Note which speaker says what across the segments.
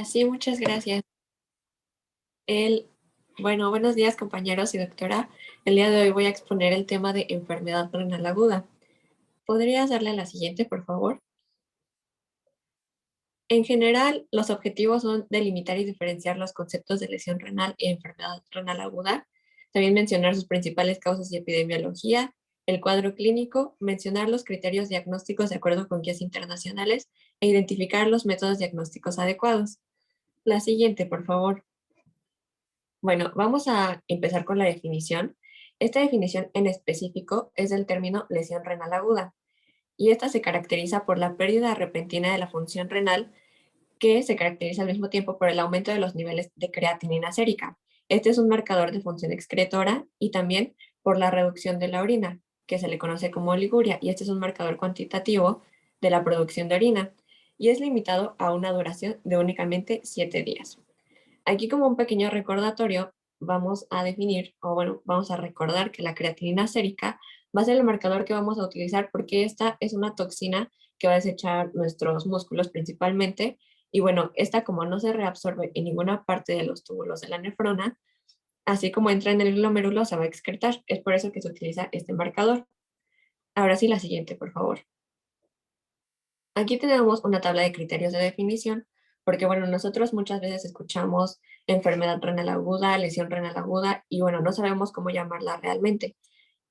Speaker 1: Sí, muchas gracias. El, buenos días compañeros y doctora. El día de hoy voy a exponer el tema de enfermedad renal aguda. ¿Podrías darle la siguiente, por favor? En general, los objetivos son delimitar y diferenciar los conceptos de lesión renal y enfermedad renal aguda, también mencionar sus principales causas y epidemiología, el cuadro clínico, mencionar los criterios diagnósticos de acuerdo con guías internacionales e identificar los métodos diagnósticos adecuados. La siguiente, por favor. Bueno, vamos a empezar con la definición. Esta definición en específico es del término lesión renal aguda y esta se caracteriza por la pérdida repentina de la función renal que se caracteriza al mismo tiempo por el aumento de los niveles de creatinina sérica. Este es un marcador de función excretora y también por la reducción de la orina, que se le conoce como oliguria, y este es un marcador cuantitativo de la producción de orina y es limitado a una duración de únicamente 7 días. Aquí como un pequeño recordatorio vamos a definir, o bueno, vamos a recordar que la creatinina sérica va a ser el marcador que vamos a utilizar porque esta es una toxina que va a desechar nuestros músculos principalmente. Y bueno, esta como no se reabsorbe en ninguna parte de los túbulos de la nefrona, así como entra en el glomérulo se va a excretar. Es por eso que se utiliza este marcador. Ahora sí, la siguiente, por favor. Aquí tenemos una tabla de criterios de definición, porque bueno, nosotros muchas veces escuchamos enfermedad renal aguda, lesión renal aguda, y bueno, no sabemos cómo llamarla realmente.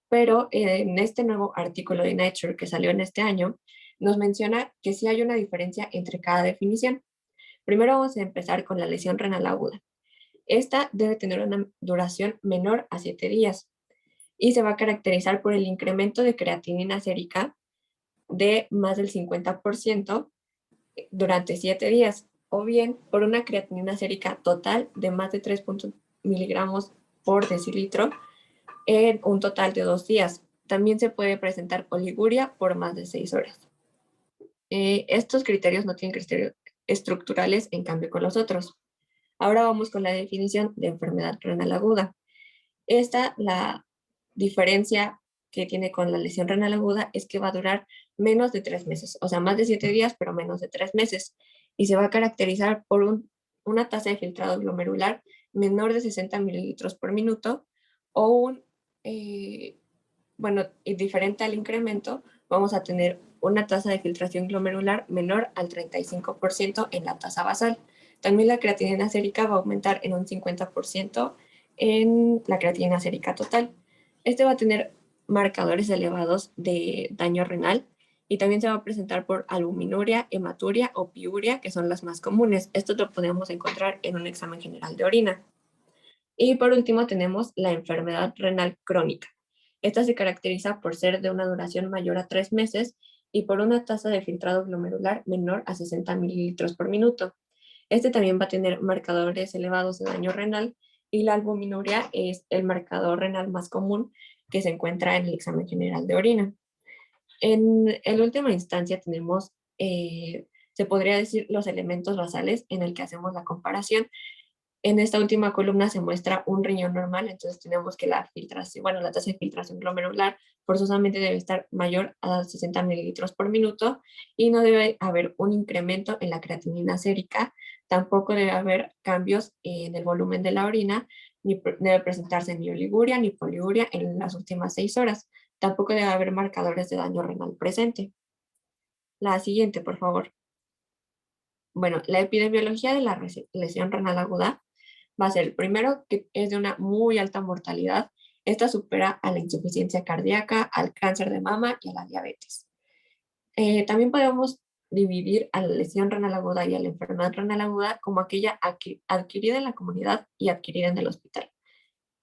Speaker 1: Pero en este nuevo artículo de Nature que salió en este año, nos menciona que sí hay una diferencia entre cada definición. Primero vamos a empezar con la lesión renal aguda. Esta debe tener una duración menor a 7 días y se va a caracterizar por el incremento de creatinina sérica de más del 50% durante 7 días, o bien por una creatinina sérica total de más de 3 miligramos por decilitro en un total de 2 días. También se puede presentar oliguria por más de 6 horas. Estos criterios no tienen criterios estructurales en cambio con los otros. Ahora vamos con la definición de enfermedad renal aguda. Esta, la diferencia que tiene con la lesión renal aguda es que va a durar menos de 3 meses, o sea, más de 7 días, pero menos de 3 meses. Y se va a caracterizar por una tasa de filtrado glomerular menor de 60 mililitros por minuto o bueno, y diferente al incremento, vamos a tener una tasa de filtración glomerular menor al 35% en la tasa basal. También la creatinina sérica va a aumentar en un 50% en la creatinina sérica total. Este va a tener marcadores elevados de daño renal y también se va a presentar por albuminuria, hematuria o piuria, que son las más comunes. Esto lo podemos encontrar en un examen general de orina. Y por último tenemos la enfermedad renal crónica. Esta se caracteriza por ser de una duración mayor a 3 meses y por una tasa de filtrado glomerular menor a 60 mililitros por minuto. Este también va a tener marcadores elevados de daño renal y la albuminuria es el marcador renal más común que se encuentra en el examen general de orina. En última instancia tenemos, se podría decir, los elementos basales en el que hacemos la comparación. En esta última columna se muestra un riñón normal, entonces tenemos que la filtración, bueno, la tasa de filtración glomerular forzosamente debe estar mayor a 60 mililitros por minuto y no debe haber un incremento en la creatinina sérica, tampoco debe haber cambios en el volumen de la orina, ni debe presentarse ni oliguria ni poliuria en las últimas 6 horas. Tampoco debe haber marcadores de daño renal presente. La siguiente, por favor. Bueno, la epidemiología de la lesión renal aguda va a ser, primero, que es de una muy alta mortalidad. Esta supera a la insuficiencia cardíaca, al cáncer de mama y a la diabetes. También podemos dividir a la lesión renal aguda y a la enfermedad renal aguda como aquella adquirida en la comunidad y adquirida en el hospital.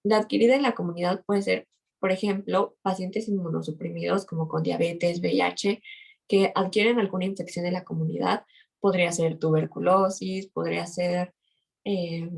Speaker 1: La adquirida en la comunidad puede ser, por ejemplo, pacientes inmunosuprimidos como con diabetes, VIH, que adquieren alguna infección en la comunidad. Podría ser tuberculosis, podría ser eh,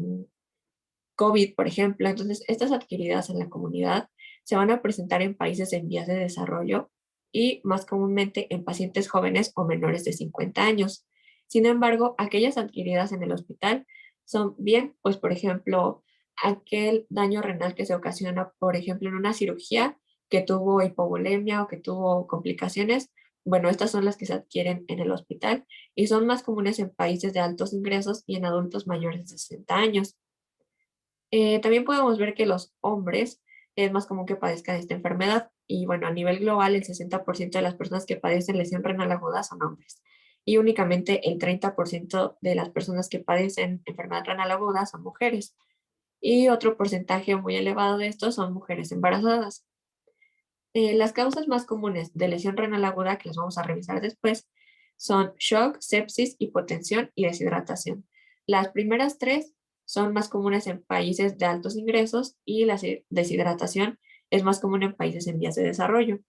Speaker 1: COVID, por ejemplo. Entonces, estas adquiridas en la comunidad se van a presentar en países en vías de desarrollo y más comúnmente en pacientes jóvenes o menores de 50 años. Sin embargo, aquellas adquiridas en el hospital son bien, pues por ejemplo, aquel daño renal que se ocasiona, por ejemplo, en una cirugía que tuvo hipovolemia o que tuvo complicaciones, Bueno, estas son las que se adquieren en el hospital y son más comunes en países de altos ingresos y en adultos mayores de 60 años. También podemos ver que los hombres es más común que padezcan esta enfermedad y bueno, a nivel global el 60% de las personas que padecen lesión renal aguda son hombres y únicamente el 30% de las personas que padecen enfermedad renal aguda son mujeres y otro porcentaje muy elevado de estos son mujeres embarazadas. Las causas más comunes de lesión renal aguda, que las vamos a revisar después, son shock, sepsis, hipotensión y deshidratación. Las primeras tres son más comunes en países de altos ingresos y la deshidratación es más común en países en vías de desarrollo.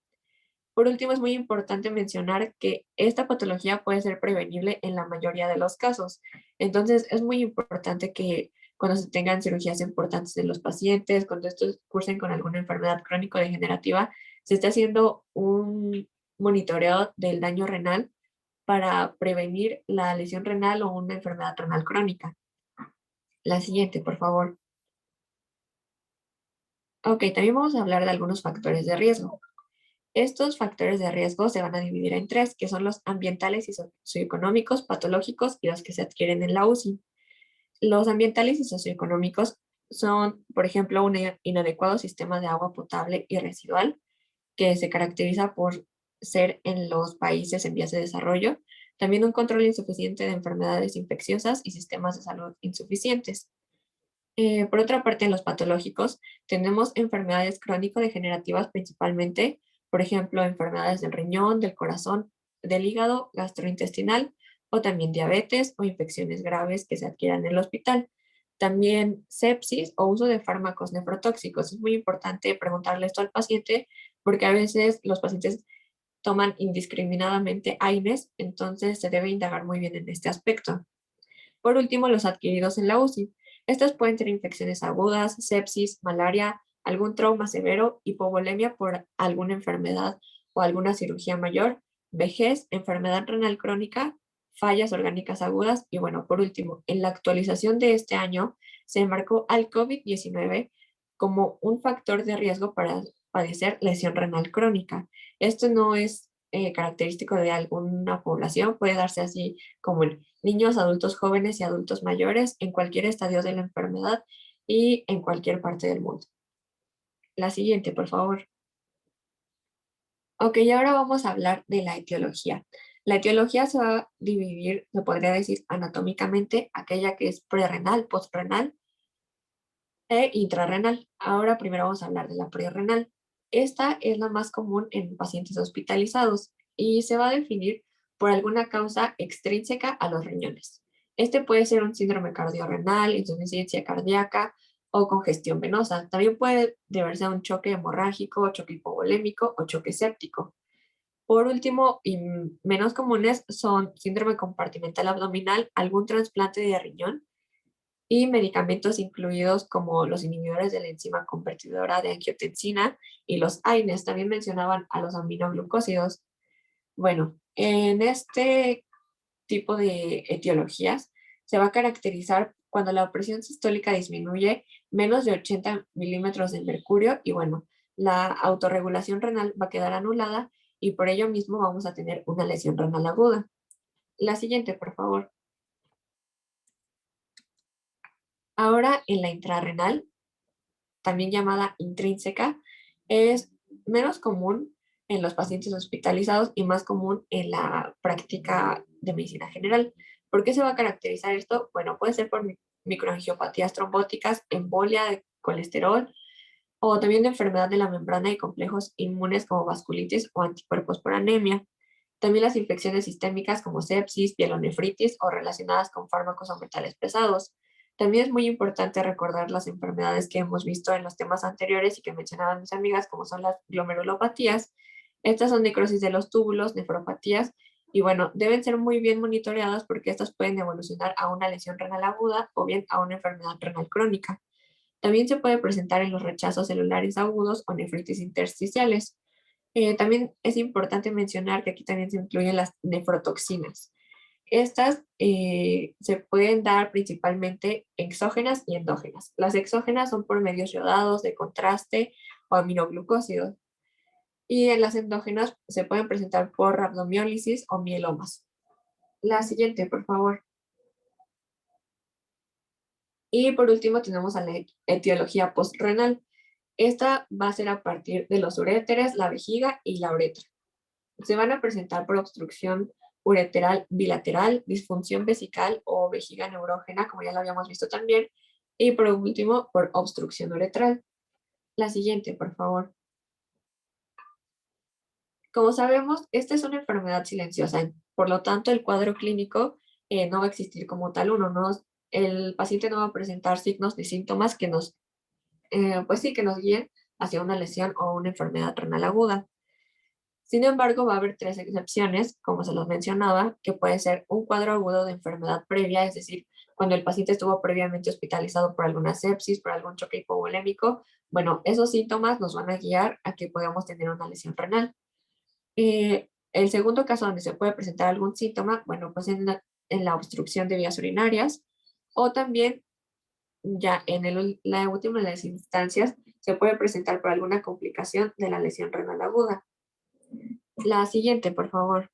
Speaker 1: Por último, es muy importante mencionar que esta patología puede ser prevenible en la mayoría de los casos. Entonces, es muy importante que cuando se tengan cirugías importantes en los pacientes, cuando estos cursen con alguna enfermedad crónico-degenerativa, se esté haciendo un monitoreo del daño renal para prevenir la lesión renal o una enfermedad renal crónica. La siguiente, por favor. Ok, también vamos a hablar de algunos factores de riesgo. Estos factores de riesgo se van a dividir en tres, que son los ambientales y socioeconómicos, patológicos y los que se adquieren en la UCI. Los ambientales y socioeconómicos son, por ejemplo, un inadecuado sistema de agua potable y residual, que se caracteriza por ser en los países en vías de desarrollo. También un control insuficiente de enfermedades infecciosas y sistemas de salud insuficientes. Por otra parte, en los patológicos tenemos enfermedades crónico-degenerativas principalmente, por ejemplo, enfermedades del riñón, del corazón, del hígado, gastrointestinal o también diabetes o infecciones graves que se adquieran en el hospital. También sepsis o uso de fármacos nefrotóxicos. Es muy importante preguntarle esto al paciente porque a veces los pacientes toman indiscriminadamente AINES, entonces se debe indagar muy bien en este aspecto. Por último, los adquiridos en la UCI. Estas pueden ser infecciones agudas, sepsis, malaria, algún trauma severo, hipovolemia por alguna enfermedad o alguna cirugía mayor, vejez, enfermedad renal crónica, fallas orgánicas agudas y bueno, por último, en la actualización de este año se marcó al COVID-19 como un factor de riesgo para padecer lesión renal crónica. Esto no es característico de alguna población, puede darse así como en niños, adultos jóvenes y adultos mayores en cualquier estadio de la enfermedad y en cualquier parte del mundo. La siguiente, por favor. Ok, ahora vamos a hablar de la etiología. La etiología se va a dividir, se podría decir anatómicamente, aquella que es prerrenal, postrenal e intrarrenal. Ahora primero vamos a hablar de la prerrenal. Esta es la más común en pacientes hospitalizados y se va a definir por alguna causa extrínseca a los riñones. Este puede ser un síndrome cardiorrenal, insuficiencia cardíaca o congestión venosa. También puede deberse a un choque hemorrágico, choque hipovolémico o choque séptico. Por último, y menos comunes, son síndrome compartimental abdominal, algún trasplante de riñón y medicamentos incluidos como los inhibidores de la enzima convertidora de angiotensina y los AINES. También mencionaban a los aminoglucósidos. Bueno, en este tipo de etiologías se va a caracterizar cuando la presión sistólica disminuye menos de 80 milímetros de mercurio y bueno, la autorregulación renal va a quedar anulada y por ello mismo vamos a tener una lesión renal aguda. La siguiente, por favor. Ahora en la intrarrenal, también llamada intrínseca, es menos común en los pacientes hospitalizados y más común en la práctica de medicina general. ¿Por qué se va a caracterizar esto? Bueno, puede ser por microangiopatías trombóticas, embolia de colesterol o también de enfermedad de la membrana y complejos inmunes como vasculitis o anticuerpos por anemia. También las infecciones sistémicas como sepsis, pielonefritis o relacionadas con fármacos o metales pesados. También es muy importante recordar las enfermedades que hemos visto en los temas anteriores y que mencionaban mis amigas, como son las glomerulopatías. Estas son necrosis de los túbulos, nefropatías, y bueno, deben ser muy bien monitoreadas porque estas pueden evolucionar a una lesión renal aguda o bien a una enfermedad renal crónica. También se puede presentar en los rechazos celulares agudos o nefritis intersticiales. También es importante mencionar que aquí también se incluyen las nefrotoxinas. Estas se pueden dar principalmente exógenas y endógenas. Las exógenas son por medios yodados, de contraste o aminoglucósidos. Y en las endógenas se pueden presentar por rabdomiólisis o mielomas. La siguiente, por favor. Y por último tenemos a la etiología postrenal. Esta va a ser a partir de los uréteres, la vejiga y la uretra. Se van a presentar por obstrucción ureteral bilateral, disfunción vesical o vejiga neurógena, como ya lo habíamos visto también, y por último, por obstrucción uretral. La siguiente, por favor. Como sabemos, esta es una enfermedad silenciosa, por lo tanto, el cuadro clínico no va a existir como tal. El paciente no va a presentar signos ni síntomas que pues sí, que nos guíen hacia una lesión o una enfermedad renal aguda. Sin embargo, va a haber tres excepciones, como se los mencionaba, que puede ser un cuadro agudo de enfermedad previa, es decir, cuando el paciente estuvo previamente hospitalizado por alguna sepsis, por algún choque hipovolémico. Bueno, esos síntomas nos van a guiar a que podamos tener una lesión renal. El segundo caso donde se puede presentar algún síntoma, bueno, pues en la obstrucción de vías urinarias, o también ya en la última de las instancias se puede presentar por alguna complicación de la lesión renal aguda. La siguiente, por favor.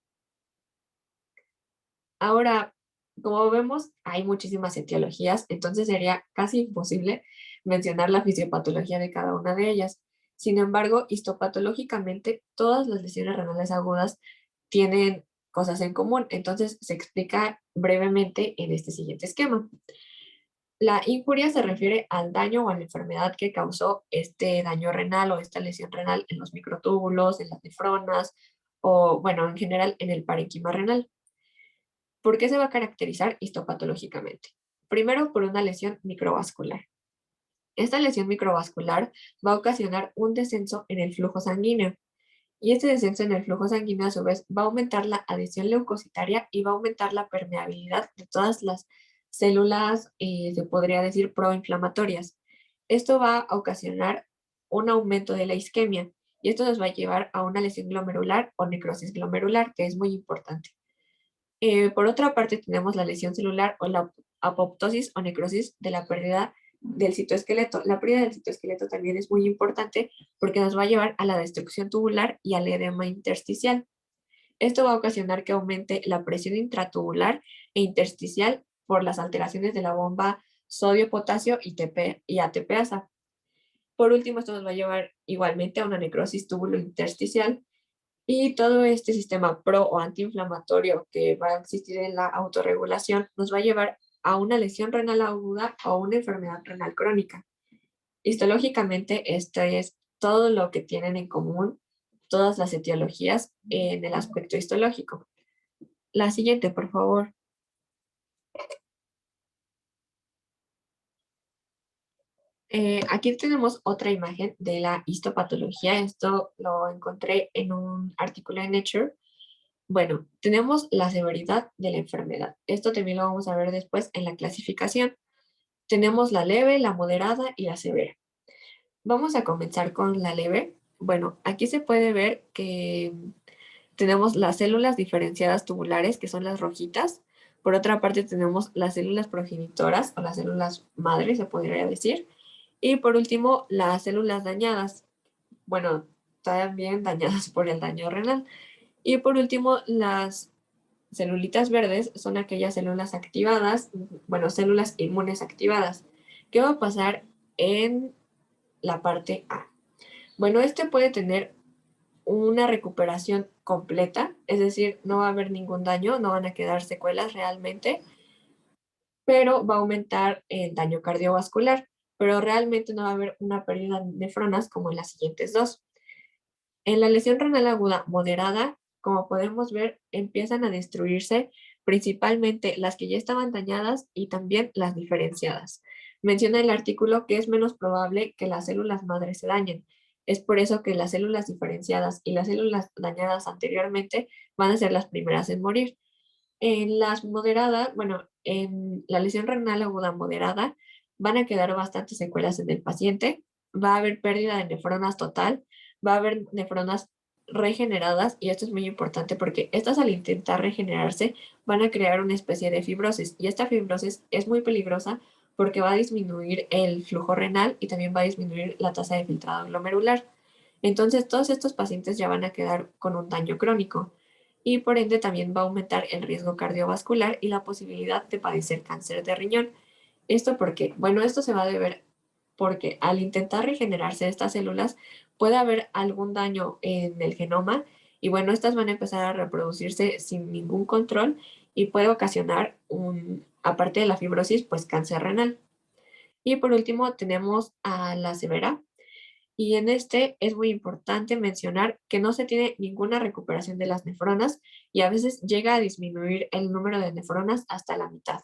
Speaker 1: Ahora, como vemos, hay muchísimas etiologías, entonces sería casi imposible mencionar la fisiopatología de cada una de ellas. Sin embargo, histopatológicamente, todas las lesiones renales agudas tienen cosas en común, entonces se explica brevemente en este siguiente esquema. La injuria se refiere al daño o a la enfermedad que causó este daño renal o esta lesión renal en los microtúbulos, en las nefronas o, bueno, en general en el parénquima renal. ¿Por qué se va a caracterizar histopatológicamente? Primero, por una lesión microvascular. Esta lesión microvascular va a ocasionar un descenso en el flujo sanguíneo. Y este descenso en el flujo sanguíneo, a su vez, va a aumentar la adhesión leucocitaria y va a aumentar la permeabilidad de todas las células, se podría decir, proinflamatorias. Esto va a ocasionar un aumento de la isquemia y esto nos va a llevar a una lesión glomerular o necrosis glomerular, que es muy importante. Por otra parte, tenemos la lesión celular o la apoptosis o necrosis de la pérdida del citoesqueleto. La pérdida del citoesqueleto también es muy importante porque nos va a llevar a la destrucción tubular y al edema intersticial. Esto va a ocasionar que aumente la presión intratubular e intersticial por las alteraciones de la bomba sodio-potasio y ATPasa. Por último, esto nos va a llevar igualmente a una necrosis túbulo-intersticial y todo este sistema pro o antiinflamatorio que va a existir en la autorregulación nos va a llevar a una lesión renal aguda o una enfermedad renal crónica. Histológicamente, esto es todo lo que tienen en común todas las etiologías en el aspecto histológico. La siguiente, por favor. Aquí tenemos otra imagen de la histopatología. Esto lo encontré en un artículo de Nature. Bueno, tenemos la severidad de la enfermedad. Esto también lo vamos a ver después en la clasificación. Tenemos la leve, la moderada y la severa. Vamos a comenzar con la leve. Bueno, aquí se puede ver que tenemos las células diferenciadas tubulares, que son las rojitas. Por otra parte, tenemos las células progenitoras o las células madres, se podría decir. Y por último, las células dañadas. Bueno, también dañadas por el daño renal. Y por último, las celulitas verdes son aquellas células activadas, bueno, células inmunes activadas. ¿Qué va a pasar en la parte A? Bueno, este puede tener una recuperación completa, es decir, no va a haber ningún daño, no van a quedar secuelas realmente, pero va a aumentar el daño cardiovascular, pero realmente no va a haber una pérdida de nefronas como en las siguientes dos. En la lesión renal aguda moderada, como podemos ver, empiezan a destruirse principalmente las que ya estaban dañadas y también las diferenciadas. Menciona el artículo que es menos probable que las células madres se dañen. Es por eso que las células diferenciadas y las células dañadas anteriormente van a ser las primeras en morir. En las moderadas, bueno, en la lesión renal aguda moderada, van a quedar bastantes secuelas en el paciente. Va a haber pérdida de nefronas total, va a haber nefronas regeneradas y esto es muy importante porque estas al intentar regenerarse van a crear una especie de fibrosis y esta fibrosis es muy peligrosa porque va a disminuir el flujo renal y también va a disminuir la tasa de filtrado glomerular. Entonces, todos estos pacientes ya van a quedar con un daño crónico y por ende también va a aumentar el riesgo cardiovascular y la posibilidad de padecer cáncer de riñón. ¿Esto por qué? Bueno, esto se va a deber porque al intentar regenerarse estas células puede haber algún daño en el genoma y bueno, estas van a empezar a reproducirse sin ningún control y puede ocasionar aparte de la fibrosis, pues cáncer renal. Y por último tenemos a la severa, y en este es muy importante mencionar que no se tiene ninguna recuperación de las nefronas y a veces llega a disminuir el número de nefronas hasta la mitad.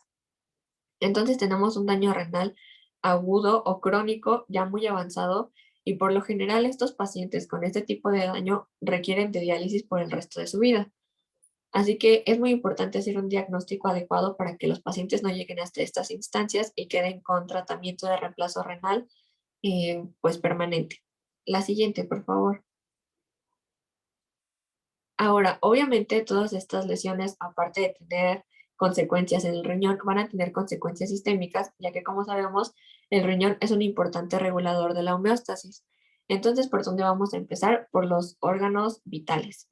Speaker 1: Entonces tenemos un daño renal agudo o crónico ya muy avanzado y por lo general estos pacientes con este tipo de daño requieren de diálisis por el resto de su vida. Así que es muy importante hacer un diagnóstico adecuado para que los pacientes no lleguen hasta estas instancias y queden con tratamiento de reemplazo renal pues permanente. La siguiente, por favor. Ahora, obviamente todas estas lesiones, aparte de tener consecuencias en el riñón, van a tener consecuencias sistémicas, ya que como sabemos, el riñón es un importante regulador de la homeostasis. Entonces, ¿por dónde vamos a empezar? Por los órganos vitales.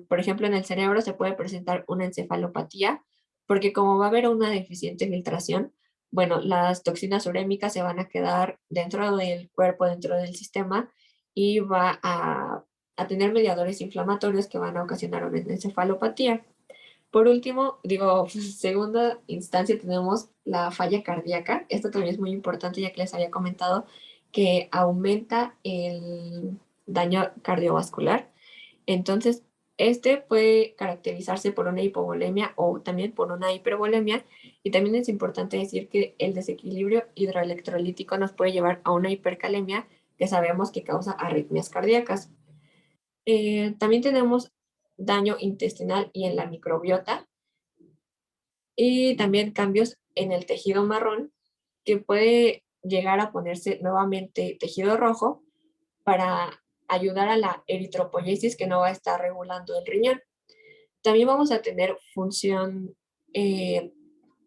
Speaker 1: Por ejemplo, en el cerebro se puede presentar una encefalopatía, porque como va a haber una deficiente filtración, bueno, las toxinas urémicas se van a quedar dentro del cuerpo, dentro del sistema, y va a tener mediadores inflamatorios que van a ocasionar una encefalopatía. Por último, digo, segunda instancia tenemos la falla cardíaca. Esto también es muy importante ya que les había comentado que aumenta el daño cardiovascular. Entonces, este puede caracterizarse por una hipovolemia o también por una hipervolemia. Y también es importante decir que el desequilibrio hidroelectrolítico nos puede llevar a una hipercalemia que sabemos que causa arritmias cardíacas. También tenemos daño intestinal y en la microbiota y también cambios en el tejido marrón que puede llegar a ponerse nuevamente tejido rojo para ayudar a la eritropoyesis que no va a estar regulando el riñón. También vamos a tener función eh,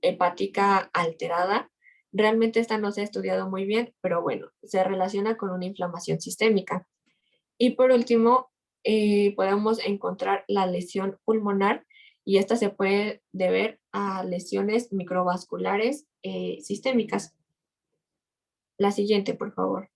Speaker 1: hepática alterada. Realmente esta no se ha estudiado muy bien, pero bueno, se relaciona con una inflamación sistémica. Y por último, podemos encontrar la lesión pulmonar y esta se puede deber a lesiones microvasculares sistémicas. La siguiente, por favor.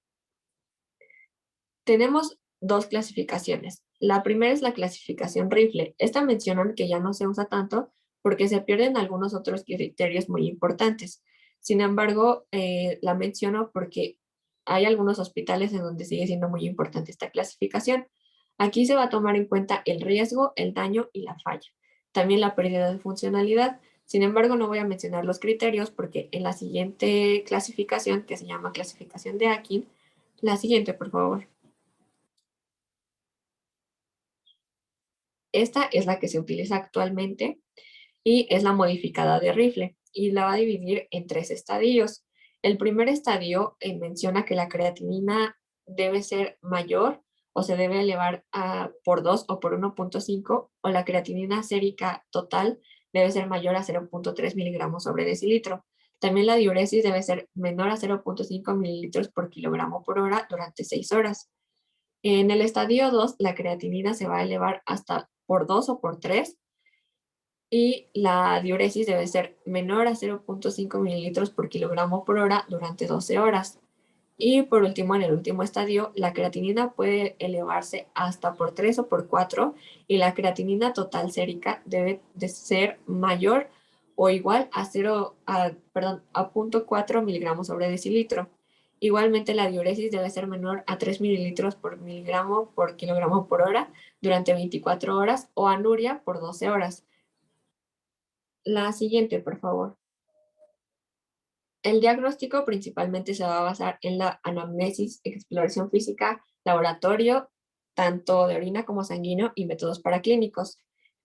Speaker 1: Tenemos dos clasificaciones. La primera es la clasificación Rifle. Esta mencionan que ya no se usa tanto porque se pierden algunos otros criterios muy importantes. Sin embargo, la menciono porque hay algunos hospitales en donde sigue siendo muy importante esta clasificación. Aquí se va a tomar en cuenta el riesgo, el daño y la falla. También la pérdida de funcionalidad. Sin embargo, no voy a mencionar los criterios porque en la siguiente clasificación, que se llama clasificación de Akin, la siguiente, por favor. Esta es la que se utiliza actualmente y es la modificada de Rifle y la va a dividir en tres estadios. El primer estadio menciona que la creatinina debe ser mayor o se debe elevar por 2 o por 1.5 o la creatinina sérica total debe ser mayor a 0.3 miligramos sobre decilitro. También la diuresis debe ser menor a 0.5 mililitros por kilogramo por hora durante 6 horas. En el estadio 2, la creatinina se va a elevar hasta por 2 o por 3 y la diuresis debe ser menor a 0.5 mililitros por kilogramo por hora durante 12 horas. Y por último, en el último estadio, la creatinina puede elevarse hasta por 3 o por 4 y la creatinina total sérica debe de ser mayor o igual a 0.4 miligramos sobre decilitro. Igualmente, la diuresis debe ser menor a 3 mililitros por miligramo por kilogramo por hora durante 24 horas o anuria por 12 horas. La siguiente, por favor. El diagnóstico principalmente se va a basar en la anamnesis, exploración física, laboratorio, tanto de orina como sanguíneo y métodos paraclínicos.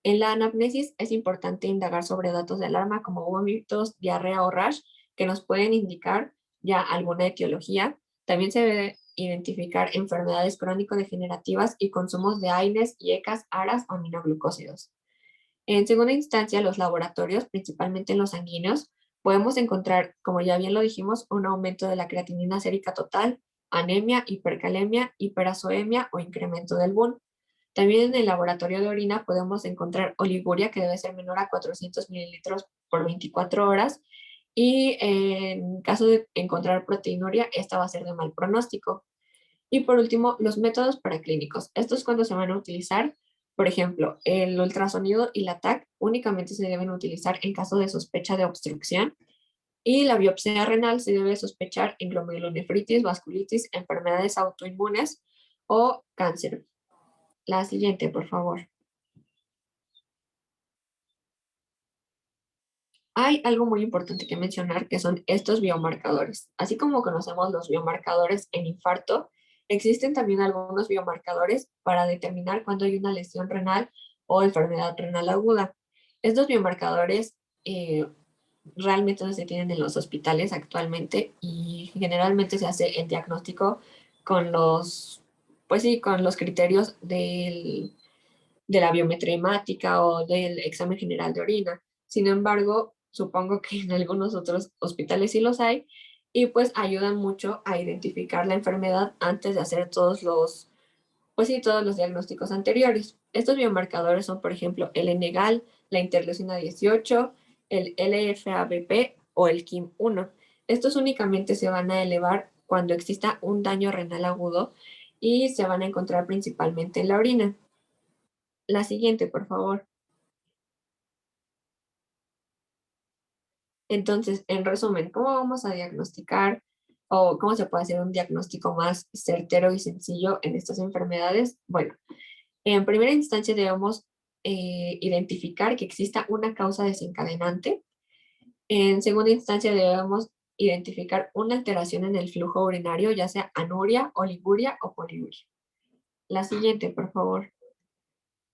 Speaker 1: En la anamnesis es importante indagar sobre datos de alarma como vómitos, diarrea o rash que nos pueden indicar ya alguna etiología. También se debe identificar enfermedades crónico-degenerativas y consumos de AINES, IECAS, ARAS o aminoglucósidos. En segunda instancia, los laboratorios, principalmente en los sanguíneos, podemos encontrar, como ya bien lo dijimos, un aumento de la creatinina sérica total, anemia, hipercalemia, hiperazoemia o incremento del BUN. También en el laboratorio de orina podemos encontrar oliguria, que debe ser menor a 400 mililitros por 24 horas. Y en caso de encontrar proteinuria, esta va a ser de mal pronóstico. Y por último, los métodos paraclínicos. Estos cuando se van a utilizar, por ejemplo, el ultrasonido y la TAC únicamente se deben utilizar en caso de sospecha de obstrucción. Y la biopsia renal se debe sospechar en glomerulonefritis, vasculitis, enfermedades autoinmunes o cáncer. La siguiente, por favor. Hay algo muy importante que mencionar, que son estos biomarcadores. Así como conocemos los biomarcadores en infarto, existen también algunos biomarcadores para determinar cuándo hay una lesión renal o enfermedad renal aguda. Estos biomarcadores realmente no se tienen en los hospitales actualmente y generalmente se hace el diagnóstico con los, pues sí, con los criterios de la biometría hemática o del examen general de orina. Sin embargo, supongo que en algunos otros hospitales sí los hay y pues ayudan mucho a identificar la enfermedad antes de hacer pues sí, todos los diagnósticos anteriores. Estos biomarcadores son, por ejemplo, el Enegal, la interleucina 18, el LFABP o el KIM-1. Estos únicamente se van a elevar cuando exista un daño renal agudo y se van a encontrar principalmente en la orina. La siguiente, por favor. Entonces, en resumen, ¿cómo vamos a diagnosticar o cómo se puede hacer un diagnóstico más certero y sencillo en estas enfermedades? Bueno, en primera instancia debemos identificar que exista una causa desencadenante. En segunda instancia debemos identificar una alteración en el flujo urinario, ya sea anuria, oliguria o poliuria. La siguiente, por favor.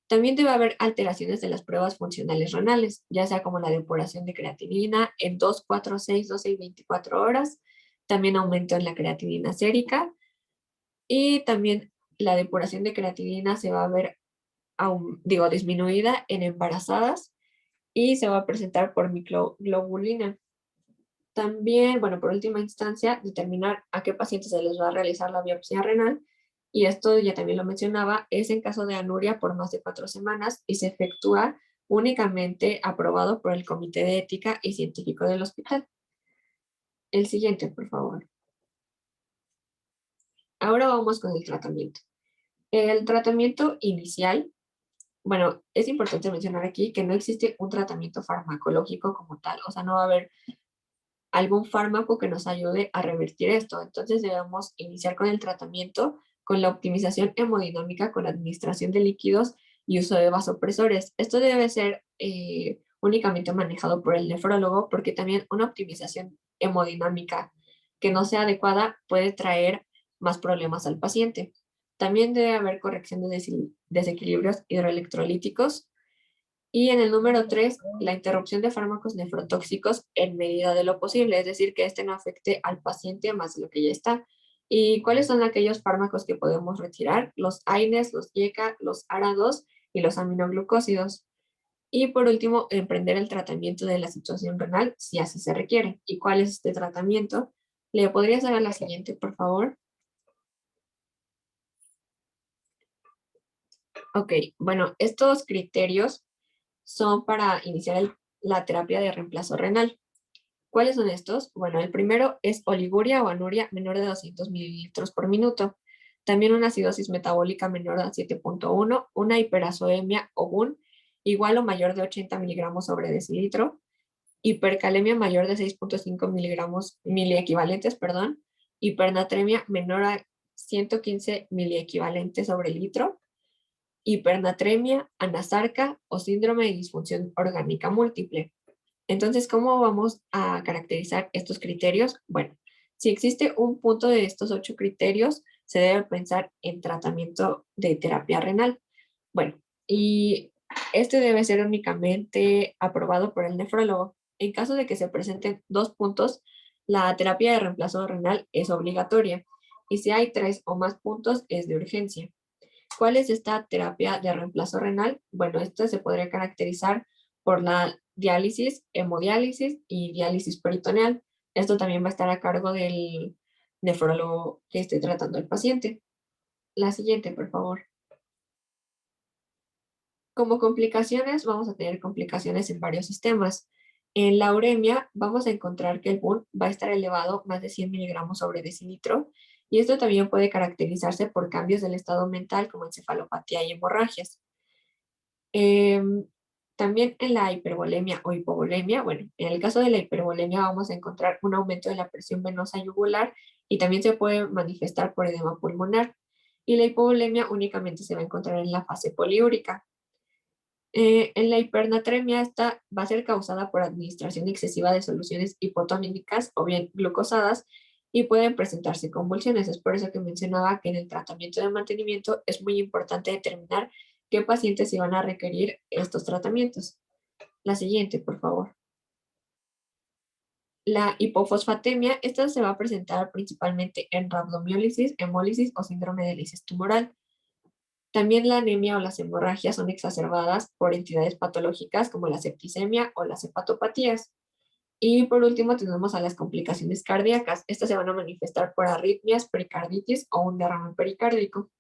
Speaker 1: También debe haber alteraciones de las pruebas funcionales renales, ya sea como la depuración de creatinina en 2, 4, 6, 12 y 24 horas, también aumento en la creatinina sérica y también la depuración de creatinina se va a ver, disminuida en embarazadas y se va a presentar por microglobulina. También, bueno, por última instancia, determinar a qué pacientes se les va a realizar la biopsia renal. Y esto ya también lo mencionaba, es en caso de anuria por más de 4 semanas y se efectúa únicamente aprobado por el Comité de Ética y Científico del hospital. El siguiente, por favor. Ahora vamos con el tratamiento. El tratamiento inicial, bueno, es importante mencionar aquí que no existe un tratamiento farmacológico como tal, o sea, no va a haber algún fármaco que nos ayude a revertir esto. Entonces debemos iniciar con el tratamiento con la optimización hemodinámica con la administración de líquidos y uso de vasopresores. Esto debe ser únicamente manejado por el nefrólogo porque también una optimización hemodinámica que no sea adecuada puede traer más problemas al paciente. También debe haber corrección de desequilibrios hidroelectrolíticos y en el número 3, la interrupción de fármacos nefrotóxicos en medida de lo posible, es decir, que este no afecte al paciente más de lo que ya está. ¿Y cuáles son aquellos fármacos que podemos retirar? Los AINES, los IECA, los ARA2 y los aminoglucósidos. Y por último, emprender el tratamiento de la situación renal si así se requiere. ¿Y cuál es este tratamiento? ¿Le podrías dar a la siguiente, por favor? Ok, bueno, estos criterios son para iniciar la terapia de reemplazo renal. ¿Cuáles son estos? Bueno, el primero es oliguria o anuria menor de 200 mililitros por minuto. También una acidosis metabólica menor a 7.1, una hiperazoemia o BUN igual o mayor de 80 miligramos sobre decilitro, hipercalemia mayor de 6.5 miligramos miliequivalentes, perdón, hipernatremia menor a 115 miliequivalentes sobre litro, hipernatremia, anasarca o síndrome de disfunción orgánica múltiple. Entonces, ¿cómo vamos a caracterizar estos criterios? Bueno, si existe un punto de estos 8 criterios, se debe pensar en tratamiento de terapia renal. Bueno, y este debe ser únicamente aprobado por el nefrólogo. En caso de que se presenten 2 puntos, la terapia de reemplazo renal es obligatoria. Y si hay 3 o más puntos, es de urgencia. ¿Cuál es esta terapia de reemplazo renal? Bueno, esta se podría caracterizar por la diálisis, hemodiálisis y diálisis peritoneal. Esto también va a estar a cargo nefrólogo que esté tratando al paciente. La siguiente, por favor. Como complicaciones, vamos a tener complicaciones en varios sistemas. En la uremia vamos a encontrar que el BUN va a estar elevado más de 100 miligramos sobre decilitro, y esto también puede caracterizarse por cambios del estado mental como encefalopatía y hemorragias. También en la hipervolemia o hipovolemia, bueno, en el caso de la hipervolemia vamos a encontrar un aumento de la presión venosa yugular y también se puede manifestar por edema pulmonar. Y la hipovolemia únicamente se va a encontrar en la fase poliúrica. En la hipernatremia, esta va a ser causada por administración excesiva de soluciones hipotónicas o bien glucosadas y pueden presentarse convulsiones. Es por eso que mencionaba que en el tratamiento de mantenimiento es muy importante determinar qué pacientes iban a requerir estos tratamientos. La siguiente, por favor. La hipofosfatemia, esta se va a presentar principalmente en rhabdomiólisis, hemólisis o síndrome de lisis tumoral. También la anemia o las hemorragias son exacerbadas por entidades patológicas como la septicemia o las hepatopatías. Y por último tenemos a las complicaciones cardíacas. Estas se van a manifestar por arritmias, pericarditis o un derrame pericárdico.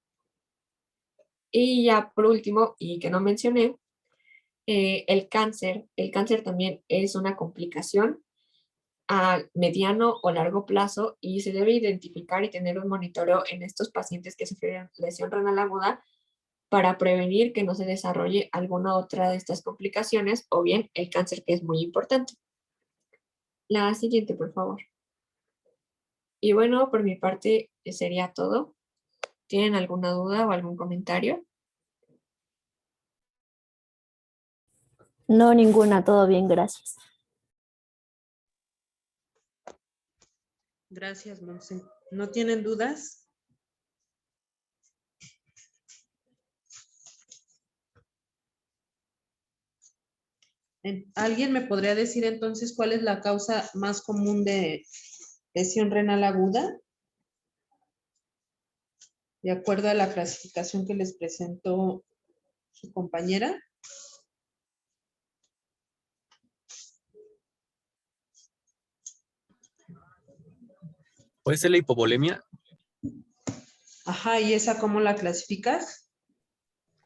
Speaker 1: Y ya por último, y que no mencioné, el cáncer. El cáncer también es una complicación a mediano o largo plazo y se debe identificar y tener un monitoreo en estos pacientes que sufrieron lesión renal aguda para prevenir que no se desarrolle alguna otra de estas complicaciones o bien el cáncer, que es muy importante. La siguiente, por favor. Y bueno, por mi parte sería todo. ¿Tienen alguna duda o algún comentario?
Speaker 2: No, ninguna, todo bien, gracias.
Speaker 3: Gracias, Monse. ¿No tienen dudas? ¿Alguien me podría decir entonces cuál es la causa más común de lesión renal aguda? De acuerdo a la clasificación que les presentó su compañera.
Speaker 4: ¿Puede ser la hipovolemia?
Speaker 3: Ajá, ¿y esa cómo la clasificas?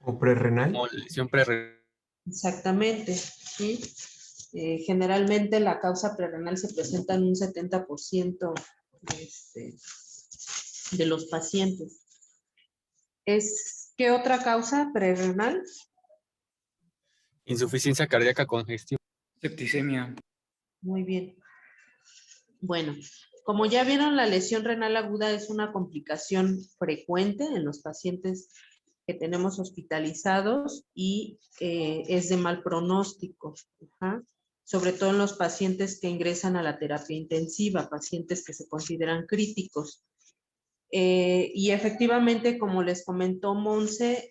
Speaker 5: ¿O prerrenal?
Speaker 4: O lesión prerrenal.
Speaker 3: Exactamente, ¿sí? Generalmente la causa prerrenal se presenta en un 70% de los pacientes. ¿Qué otra causa prerrenal?
Speaker 4: Insuficiencia cardíaca congestiva.
Speaker 6: Septicemia.
Speaker 3: Muy bien. Bueno, como ya vieron, la lesión renal aguda es una complicación frecuente en los pacientes que tenemos hospitalizados y es de mal pronóstico. Ajá. Sobre todo en los pacientes que ingresan a la terapia intensiva, pacientes que se consideran críticos. Y efectivamente, como les comentó Monse,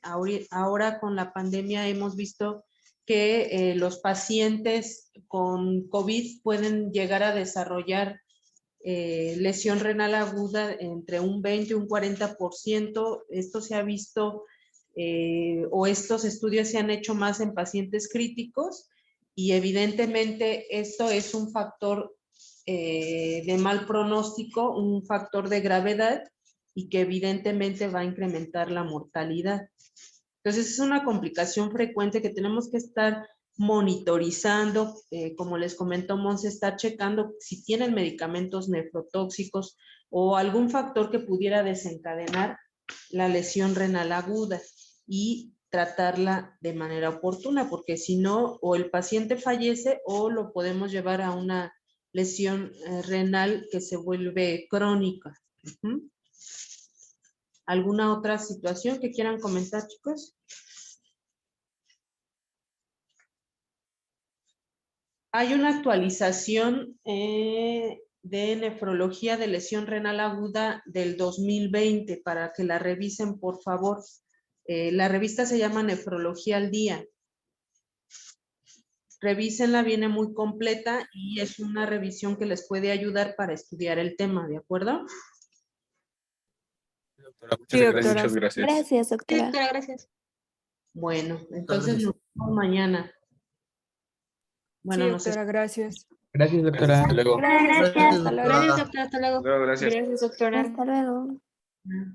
Speaker 3: ahora con la pandemia hemos visto que los pacientes con COVID pueden llegar a desarrollar lesión renal aguda entre un 20 y un 40%. Esto se ha visto o estos estudios se han hecho más en pacientes críticos y evidentemente esto es un factor de mal pronóstico, un factor de gravedad y que evidentemente va a incrementar la mortalidad. Entonces es una complicación frecuente que tenemos que estar monitorizando, como les comentó Monse, estar checando si tienen medicamentos nefrotóxicos o algún factor que pudiera desencadenar la lesión renal aguda y tratarla de manera oportuna, porque si no, o el paciente fallece o lo podemos llevar a una lesión renal que se vuelve crónica. ¿Alguna otra situación que quieran comentar, chicos? Hay una actualización de nefrología de lesión renal aguda del 2020 para que la revisen, por favor. La revista se llama Nefrología al Día. Revísenla, viene muy completa y es una revisión que les puede ayudar para estudiar el tema, ¿de acuerdo?
Speaker 4: Doctora,
Speaker 1: Sí, doctora.
Speaker 4: Muchas gracias.
Speaker 2: Gracias,
Speaker 1: Sí,
Speaker 2: doctora.
Speaker 1: doctora, gracias.
Speaker 3: Bueno, entonces nos vemos mañana.
Speaker 7: Sí, doctora, gracias.
Speaker 6: Gracias, doctora.
Speaker 4: Hasta luego.
Speaker 2: Gracias, hasta luego.
Speaker 1: Gracias, doctora. Hasta luego.
Speaker 7: Gracias.
Speaker 1: Gracias, doctora.
Speaker 2: Hasta luego.
Speaker 3: Ah.